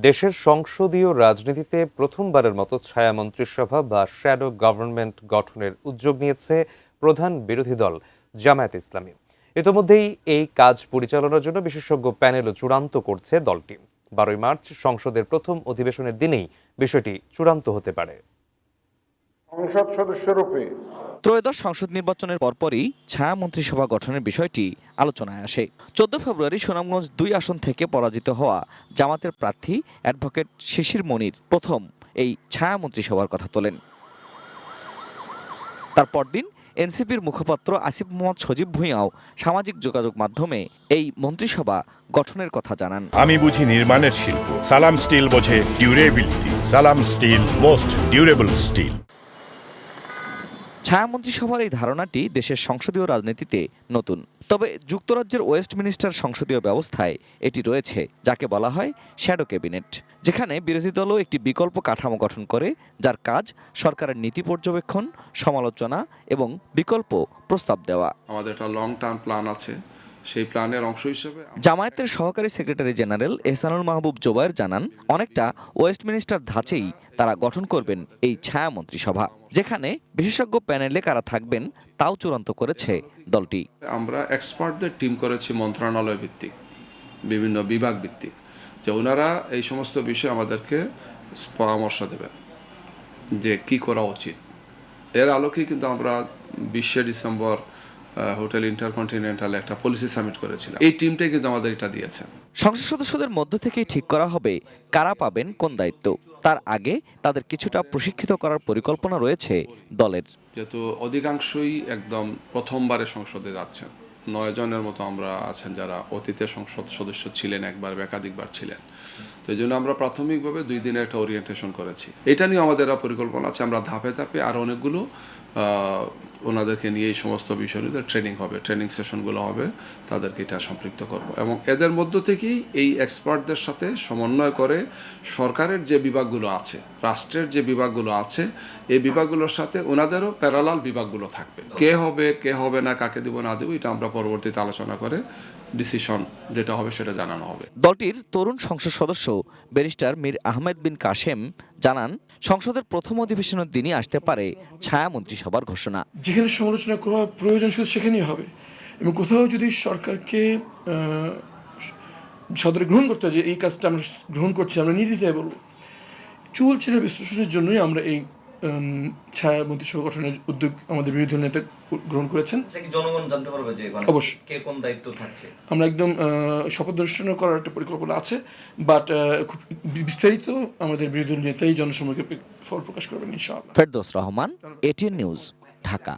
দেশের সংসদীয় রাজনীতিতে প্রথমবারের মতো ছায়া মন্ত্রিসভা বা শ্যাডো গভর্নমেন্ট গঠনের উদ্যোগ নিয়েছে প্রধান বিরোধী দল জামায়াতে ইসলামী। ইতোমধ্যেই এই কাজ পরিচালনার জন্য বিশেষজ্ঞ প্যানেলও চূড়ান্ত করছে দলটি। 12 মার্চ সংসদের প্রথম অধিবেশনের দিনেই বিষয়টি চূড়ান্ত হতে পারে। সংসদ সদস্যরূপে ত্রয়োদশ সংসদ নির্বাচনের পরপরই ছায়া মন্ত্রিসভা গঠনের বিষয়টি আলোচনায় আসে। 14 ফেব্রুয়ারি সুনামগঞ্জ 2 আসন থেকে পরাজিত হওয়া জামাতের প্রার্থী অ্যাডভোকেট শিশির মনির প্রথম এই ছায়া মন্ত্রিসভার কথা তোলেন। তার পরদিন এনসিপির মুখপাত্র আসিফ মোহাম্মদ সজীব ভুঁইয়াও সামাজিক যোগাযোগ মাধ্যমে এই মন্ত্রিসভা গঠনের কথা জানান। আমি বুঝি নির্মাণের শিল্প, সালাম স্টিল বোঝে ডিউরেবিলিটি। সালাম স্টিল মোস্ট ডিউরেবল স্টিল। ছায়া মন্ত্রিসভার এই ধারণাটি দেশের সংসদীয় রাজনীতিতে নতুন। তবে যুক্তরাজ্যের ওয়েস্টমিনিস্টার সংসদীয় ব্যবস্থায় এটি রয়েছে, যাকে বলা হয় শ্যাডো ক্যাবিনেট, যেখানে বিরোধী দলও একটি বিকল্প কাঠামো গঠন করে, যার কাজ সরকারের নীতি পর্যবেক্ষণ, সমালোচনা এবং বিকল্প প্রস্তাব দেওয়া। আমাদের একটা লং টার্ম প্ল্যান আছে, সেই প্ল্যানের অংশ হিসেবে জামায়াতের সহকারী সেক্রেটারি জেনারেল এহসানুল মাহবুব জোবায়ের জানান, অনেকটা ওয়েস্টমিনিস্টার ধাঁচেই তারা গঠন করবেন এই ছায়া মন্ত্রিসভা, যেখানে বিশেষজ্ঞ প্যানেলে কারা থাকবেন তাও চূড়ান্ত করেছে দলটি। আমরা এক্সপার্টদের টিম করেছি মন্ত্রণালয় ভিত্তিক, বিভিন্ন বিভাগ ভিত্তিক, যে ওনারা এই সমস্ত বিষয়ে আমাদেরকে পরামর্শ দেবেন যে কি করা উচিত। এর আলোকেই কিন্তু আমরা 20 ডিসেম্বর হোটেল ইন্টারকন্টিনেন্টাল একটা পলিসি সামিট করেছিলাম। এই টিমটাই কিন্তু আমাদের এটা দিয়েছে। সংসদ সদস্যদের মধ্য থেকেই ঠিক করা হবে কারা পাবেন কোন দায়িত্ব। তার আগে তাদের কিছুটা প্রশিক্ষিত করার পরিকল্পনা রয়েছে দলের। যেহেতু অধিকাংশই একদম প্রথমবারে সংসদে যাচ্ছেন, 9 জনের মতো আমরা আছেন যারা অতীতে সংসদ সদস্য ছিলেন, একবার বা একাধিকবার ছিলেন। তো এই জন্য আমরা প্রাথমিকভাবে 2 দিনের একটা ওরিয়েন্টেশন করেছি। এটা নিয়ে আমাদের পরিকল্পনা আছে, আমরা ধাপে ধাপে আর অনেকগুলো ওনাদেরকে নিয়ে এই সমস্ত বিষয় নিয়ে ট্রেনিং হবে, ট্রেনিং সেশনগুলো হবে, তাদেরকে এটা সম্পৃক্ত করব এবং এদের মধ্য থেকেই এই এক্সপার্টদের সাথে সমন্বয় করে সরকারের যে বিভাগগুলো আছে, রাষ্ট্রের যে বিভাগগুলো আছে, এই বিভাগগুলোর সাথে ওনাদেরও প্যারালাল বিভাগগুলো থাকবে। কে হবে না, কাকে দেব না দেব, এটা আমরা পরবর্তীতে আলোচনা করে ডিসিশন যেটা হবে সেটা জানানো হবে। দলটির তরুণ সংসদ সদস্য ব্যারিস্টার মীর আহমেদ বিন কাশেম জানান, সংসদের প্রথম অধিবেশনের দিনই আসতে পারে ছায়া মন্ত্রিসভার ঘোষণা। যেখানে সমালোচনা করা প্রয়োজন শুধু সেখানেই হবে, এবং কোথাও যদি সরকারকে সদরে গ্রহণ করতে হয় যে এই কাজটা আমরা গ্রহণ করছি, আমরা নির্দ্বিধায় বলবো। চুল ছেড়ে বিশ্লেষণের জন্যই আমরা এই ছায়া মন্ত্রিসভা গঠনের উদ্যোগ আমাদের বিরোধী দল নেতা গ্রহণ করেছেন। জনগণ জানতে পারবে যে অবশ্যই কে কোন দায়িত্ব থাকছে। আমরা একদম শপথ অনুষ্ঠান করার একটা পরিকল্পনা আছে, বাট খুব বিস্তারিত আমাদের বিরোধী দল নেতাই জনসমক্ষে ফল প্রকাশ করবেন ইনশাআল্লাহ। Ferdous Rahman, ATN news, Dhaka.